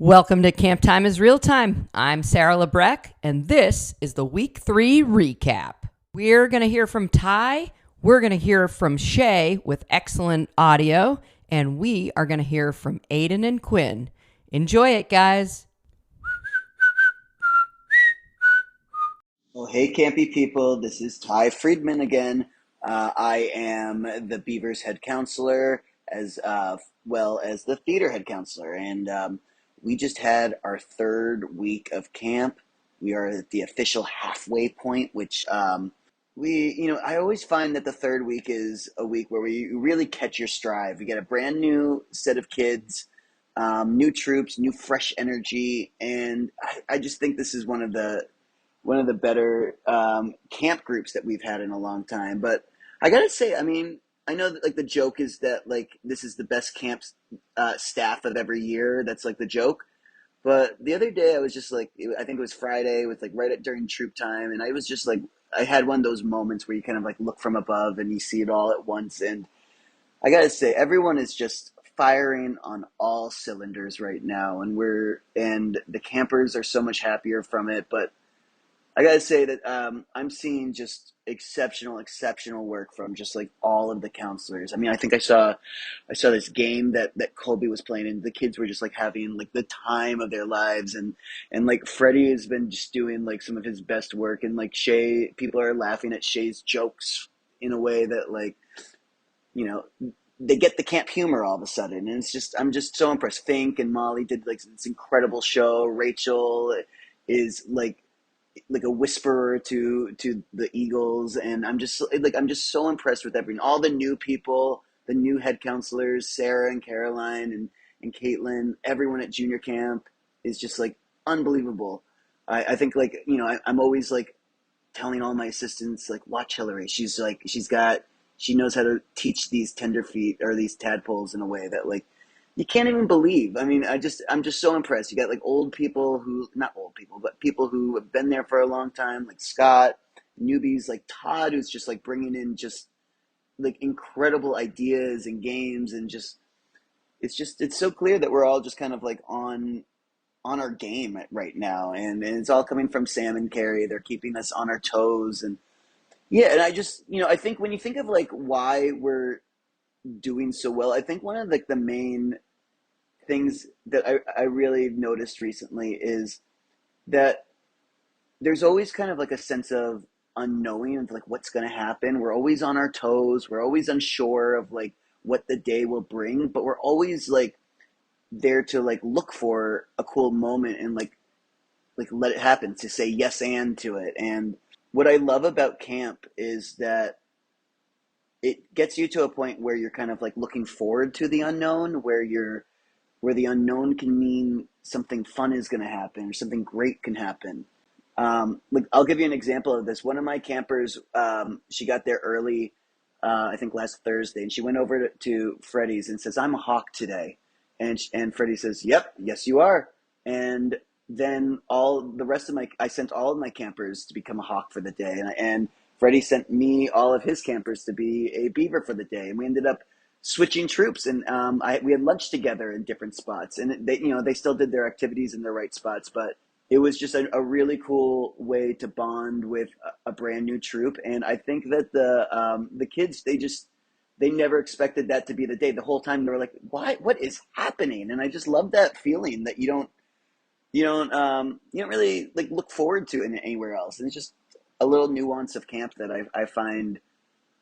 Welcome to Camp Time is Real Time. I'm Sarah Lebrecq, and this is the Week 3 recap. We're going to hear from Ty, we're going to hear from Shea with excellent audio, and we are going to hear from Aiden and Quinn. Enjoy it, guys. Well, hey, campy people, this is Ty Friedman again. I am the Beavers head counselor as well as the theater head counselor, and we just had our third week of camp. We are at the official halfway point, which I always find that the third week is a week where we really catch your stride. We get a brand new set of kids, new troops, new fresh energy, and I just think this is one of the better camp groups that we've had in a long time. But I gotta say, I mean, I know that like the joke is that like this is the best camp staff of every year. That's like the joke. But the other day, I was just like, I think it was Friday, with like during troop time, and I was just like, I had one of those moments where you kind of like look from above and you see it all at once. And I gotta say, everyone is just firing on all cylinders right now, and the campers are so much happier from it. But I gotta say that I'm seeing just exceptional work from just like all of the counselors. I mean, I think I saw this game that Colby was playing, and the kids were just like having like the time of their lives, and like Freddie has been just doing like some of his best work, and like Shea, people are laughing at Shea's jokes in a way that like you know they get the camp humor all of a sudden, and I'm just so impressed. Fink and Molly did like this incredible show. Rachel is like a whisperer to the Eagles, and I'm just so impressed with everything. All the new people, the new head counselors, Sarah and Caroline and Caitlin, everyone at junior camp is just like unbelievable. I think like I'm always like telling all my assistants like watch Hillary. She knows how to teach these tenderfeet or these tadpoles in a way that like you can't even believe. I mean, I'm just so impressed. You got like old people who, not old people, but people who have been there for a long time, like Scott, newbies like Todd, who's just like bringing in just like incredible ideas and games, and it's so clear that we're all just kind of like on our game right now, and it's all coming from Sam and Carrie. They're keeping us on our toes, and yeah, and I just I think when you think of like why we're doing so well, I think one of like the main things that I really noticed recently is that there's always kind of like a sense of unknowing of like what's going to happen. We're always on our toes. We're always unsure of like what the day will bring, but we're always like there to like look for a cool moment and like let it happen, to say yes and to it. And what I love about camp is that it gets you to a point where you're kind of like looking forward to the unknown, where the unknown can mean something fun is going to happen or something great can happen. Like I'll give you an example of this. One of my campers, she got there early, I think last Thursday, and she went over to Freddie's and says, "I'm a hawk today," and Freddie says, "Yep, yes you are." And then I sent all of my campers to become a hawk for the day, and Freddie sent me all of his campers to be a beaver for the day, and we ended up switching troops, and we had lunch together in different spots, and they still did their activities in their right spots, but it was just a really cool way to bond with a brand new troop. And I think that the kids, they never expected that to be the day. The whole time they were like, what is happening? And I just love that feeling that you don't really like look forward to it anywhere else. And it's just a little nuance of camp that I find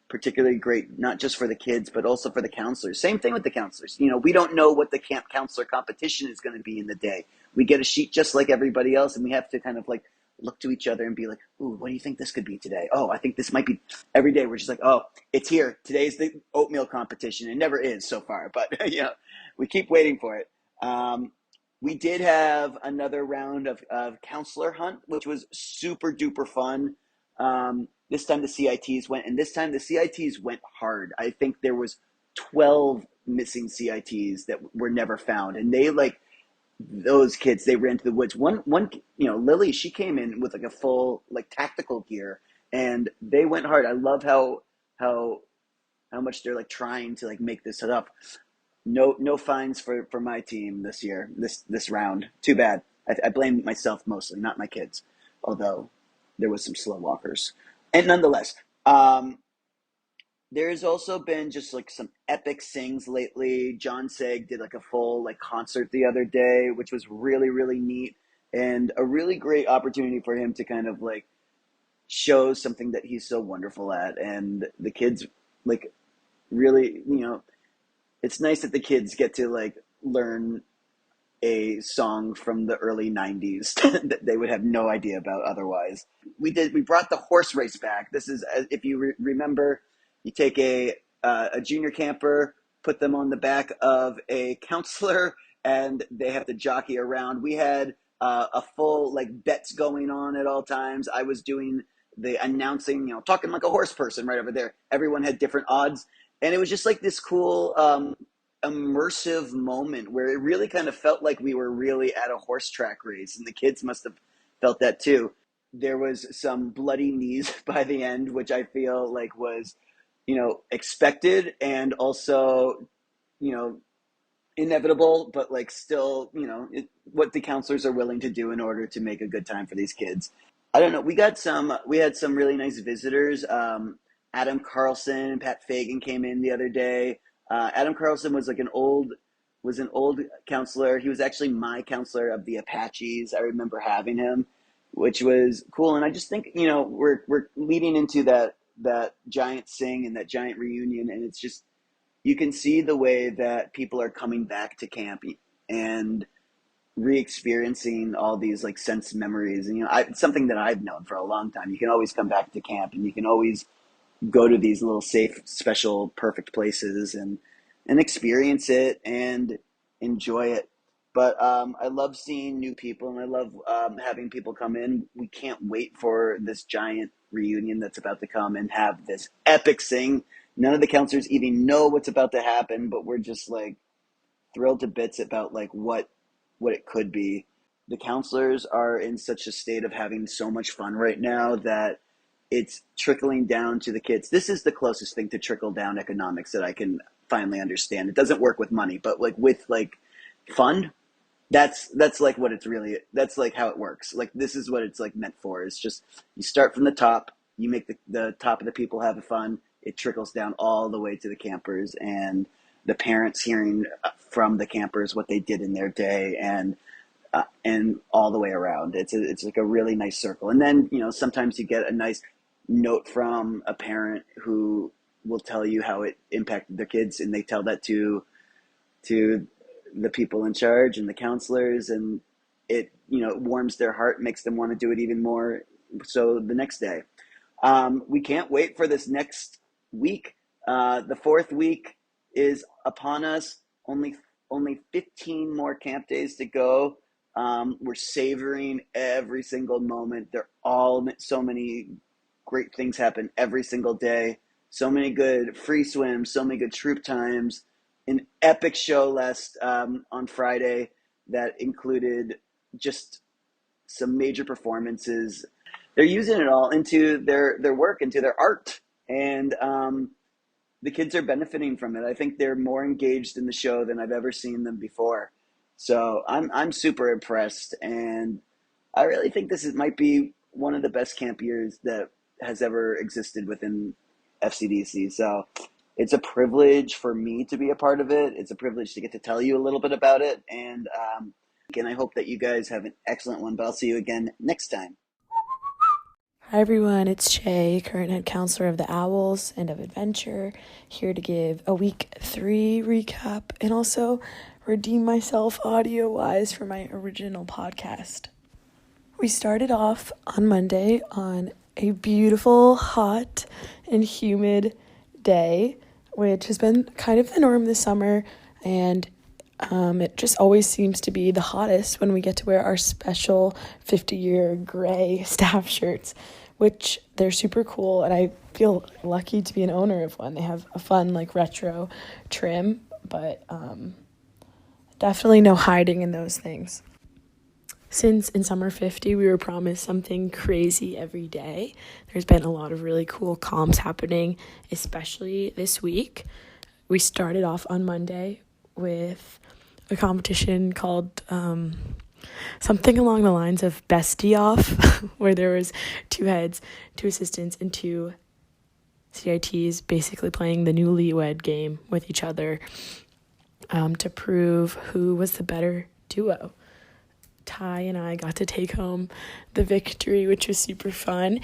particularly great, not just for the kids, but also for the counselors. Same thing with the counselors. We don't know what the camp counselor competition is going to be in the day. We get a sheet just like everybody else, and we have to kind of like look to each other and be like, "Ooh, what do you think this could be today? Oh, I think this might be." Every day we're just like, "Oh, it's here. Today's the oatmeal competition." It never is so far, but we keep waiting for it. We did have another round of counselor hunt, which was super duper fun. This time the CITs went, and this time the CITs went hard. I think there was 12 missing CITs that were never found, and they like those kids. They ran to the woods. One, Lily, she came in with like a full like tactical gear, and they went hard. I love how much they're like trying to like make this up. no fines for my team this year, this round. Too bad. I blame myself mostly, not my kids. Although there was some slow walkers, and nonetheless, there's also been just like some epic sings lately. John Seg did like a full like concert the other day, which was really neat and a really great opportunity for him to kind of like show something that he's so wonderful at. And the kids like really, it's nice that the kids get to like learn a song from the early 90s that they would have no idea about otherwise. We brought the horse race back. This is, if you remember, you take a junior camper, put them on the back of a counselor, and they have to jockey around. We had a full like bets going on at all times. I was doing the announcing, talking like a horse person right over there. Everyone had different odds, and it was just like this cool immersive moment where it really kind of felt like we were really at a horse track race, and the kids must have felt that too. There was some bloody knees by the end, which I feel like was, expected and also, you know, inevitable, but like still, what the counselors are willing to do in order to make a good time for these kids. I don't know. We had some really nice visitors. Adam Carlson and Pat Fagan came in the other day. Adam Carlson was like was an old counselor. He was actually my counselor of the Apaches. I remember having him, which was cool. And I just think, we're leading into that giant sing and that giant reunion, and it's just, you can see the way that people are coming back to camp and re-experiencing all these like sense memories. And it's something that I've known for a long time. You can always come back to camp, and you can always go to these little safe, special, perfect places and experience it and enjoy it. But I love seeing new people, and I love having people come in. We can't wait for this giant reunion that's about to come and have this epic sing. None of the counselors even know what's about to happen, but we're just like thrilled to bits about like what it could be. The counselors are in such a state of having so much fun right now that it's trickling down to the kids. This is the closest thing to trickle down economics that I can finally understand. It doesn't work with money, but like with like fun, that's like what it's really, that's like how it works. Like this is what it's like meant for. It's just, you start from the top, you make the top of the people have fun. It trickles down all the way to the campers and the parents hearing from the campers what they did in their day, and all the way around. It's like a really nice circle. And then, sometimes you get a nice note from a parent who will tell you how it impacted their kids, and they tell that to the people in charge and the counselors, and it, warms their heart, makes them want to do it even more so the next day. We can't wait for this next week. The fourth week is upon us. Only 15 more camp days to go. We're savoring every single moment. So many great things happen every single day. So many good free swims, so many good troop times. An epic show last on Friday that included just some major performances. They're using it all into their work, into their art, and the kids are benefiting from it. I think they're more engaged in the show than I've ever seen them before. So I'm super impressed, and I really think might be one of the best camp years that has ever existed within FCDC. So it's a privilege for me to be a part of it. It's a privilege to get to tell you a little bit about it, and I hope that you guys have an excellent one. But I'll see you again next time. Hi everyone, it's Shea, current head counselor of the Owls and of Adventure, here to give a week 3 recap and also redeem myself audio-wise for my original podcast. We started off on Monday on a beautiful, hot, and humid day, which has been kind of the norm this summer, and it just always seems to be the hottest when we get to wear our special 50-year gray staff shirts, which they're super cool, and I feel lucky to be an owner of one. They have a fun, like, retro trim, but definitely no hiding in those things. Since in Summer 50, we were promised something crazy every day. There's been a lot of really cool comps happening, especially this week. We started off on Monday with a competition called something along the lines of Bestie Off, where there was 2 heads, 2 assistants, and 2 CITs basically playing the newlywed game with each other to prove who was the better duo. Ty and I got to take home the victory, which was super fun.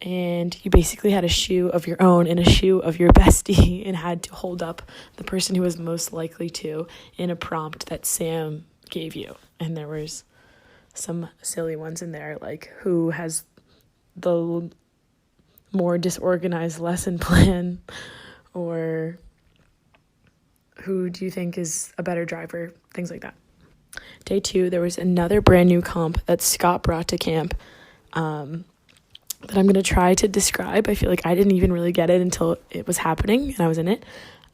And you basically had a shoe of your own and a shoe of your bestie and had to hold up the person who was most likely to in a prompt that Sam gave you. And there was some silly ones in there, like who has the more disorganized lesson plan, or who do you think is a better driver, things like that. Day 2, there was another brand new comp that Scott brought to camp that I'm going to try to describe. I feel like I didn't even really get it until it was happening and I was in it.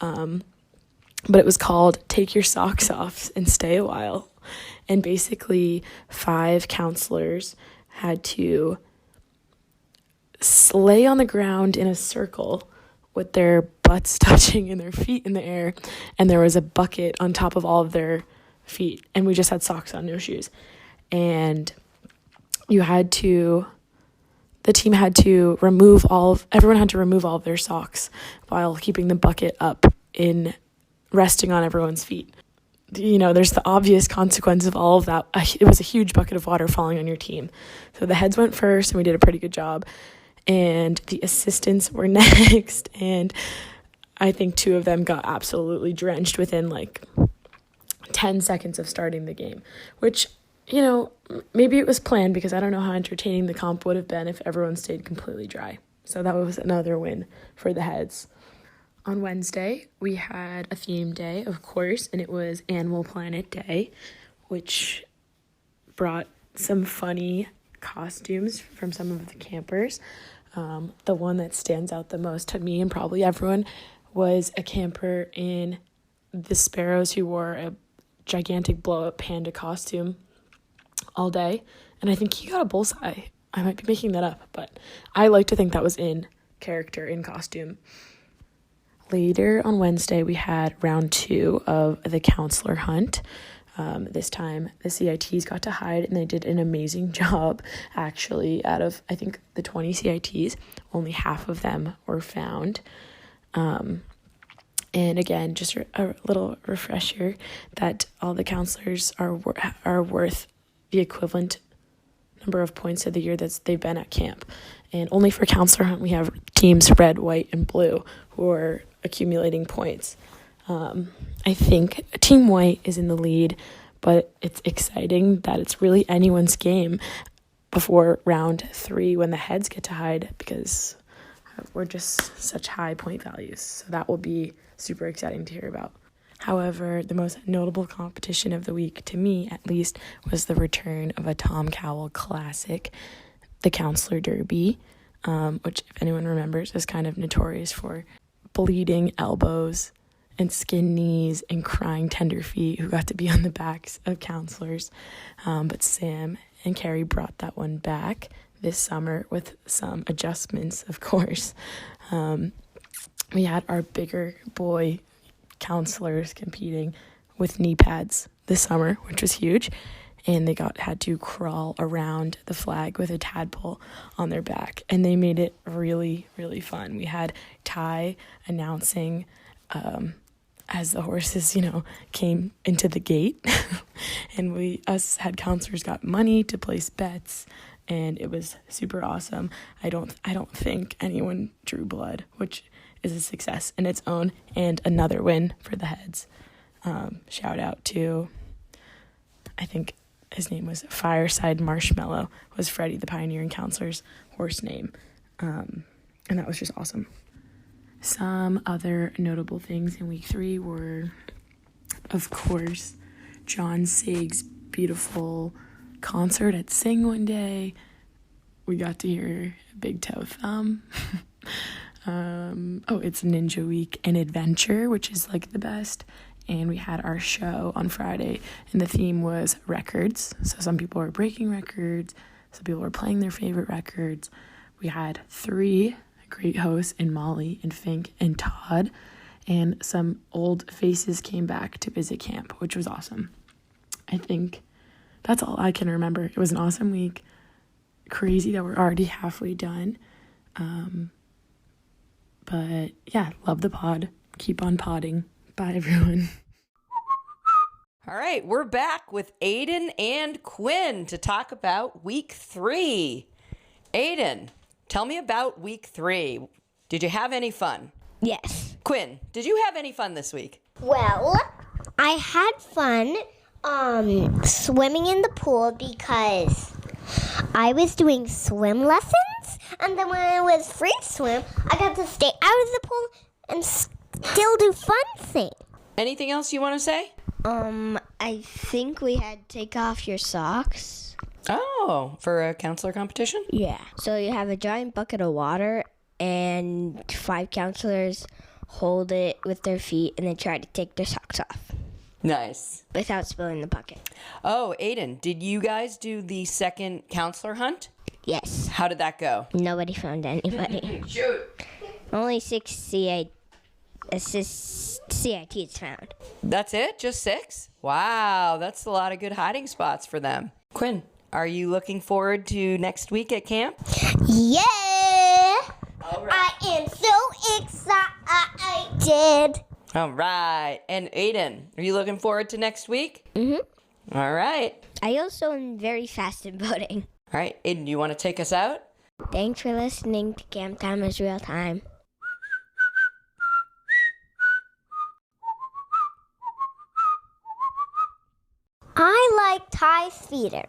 But it was called Take Your Socks Off and Stay a While. And basically 5 counselors had to lay on the ground in a circle with their butts touching and their feet in the air. And there was a bucket on top of all of their feet. And we just had socks on, no shoes. And the team had to everyone had to remove all of their socks while keeping the bucket up resting on everyone's feet. There's the obvious consequence of all of that. It was a huge bucket of water falling on your team. So the heads went first and we did a pretty good job. And the assistants were next. And I think 2 of them got absolutely drenched within 10 seconds of starting the game, which, maybe it was planned because I don't know how entertaining the comp would have been if everyone stayed completely dry. So that was another win for the heads. On Wednesday, we had a theme day, of course, and it was Animal Planet Day, which brought some funny costumes from some of the campers. The one that stands out the most to me and probably everyone was a camper in the Sparrows who wore a gigantic blow-up panda costume all day, and I think he got a bullseye. I might be making that up, but I like to think that was in character, in costume. Later on Wednesday, we had round 2 of the counselor hunt. This time, the CITs got to hide, and they did an amazing job. Actually, out of, I think, the 20 CITs, only half of them were found. And again, just a little refresher that all the counselors are worth the equivalent number of points of the year that they've been at camp. And only for counselor hunt, we have teams red, white, and blue who are accumulating points. I think Team White is in the lead, but it's exciting that it's really anyone's game before round 3 when the heads get to hide, because we're just such high point values. So that will be super exciting to hear about. However, the most notable competition of the week, to me at least, was the return of a Tom Cowell classic, the Counselor Derby, which, if anyone remembers, is kind of notorious for bleeding elbows and skin knees and crying tender feet who got to be on the backs of counselors. But Sam and Carrie brought that one back this summer with some adjustments, of course. We had our bigger boy counselors competing with knee pads this summer, which was huge. And they had to crawl around the flag with a tadpole on their back. And they made it really, really fun. We had Ty announcing as the horses, came into the gate. And us head counselors got money to place bets. And it was super awesome. I don't think anyone drew blood, which is a success in its own and another win for the heads. Shout out to, I think his name was Fireside Marshmallow, was Freddie the Pioneering Counselor's horse name. And that was just awesome. Some other notable things in week 3 were, of course, John Sig's beautiful concert at Sing one day. We got to hear Big Toe Thumb. It's Ninja Week and Adventure, which is the best. And we had our show on Friday, and the theme was records. So some people were breaking records, some people were playing their favorite records. We had 3 great hosts in Molly and Fink and Todd, and some old faces came back to visit camp, which was awesome. I think that's all I can remember. It was an awesome week. Crazy that we're already halfway done. But yeah, love the pod. Keep on podding. Bye, everyone. All right, we're back with Aiden and Quinn to talk about week 3. Aiden, tell me about week 3. Did you have any fun? Yes. Quinn, did you have any fun this week? Well, I had fun swimming in the pool because I was doing swim lessons, and then when it was free swim, I got to stay out of the pool and still do fun things. Anything else you want to say? I think we had take off your socks. Oh, for a counselor competition? Yeah. So you have a giant bucket of water and 5 counselors hold it with their feet and they try to take their socks off Nice. without spilling the bucket. Oh, Aiden, did you guys do the second counselor hunt? Yes. How did that go? Nobody found anybody. Shoot. Only 6 CITs found. That's it? Just 6? Wow, that's a lot of good hiding spots for them. Quinn, are you looking forward to next week at camp? Yeah! All right. I am so excited. All right. And Aiden, are you looking forward to next week? Mm-hmm. All right. I also am very fast in voting. All right. Aiden, do you want to take us out? Thanks for listening to Camp Time is Real Time. I like Ty's theater.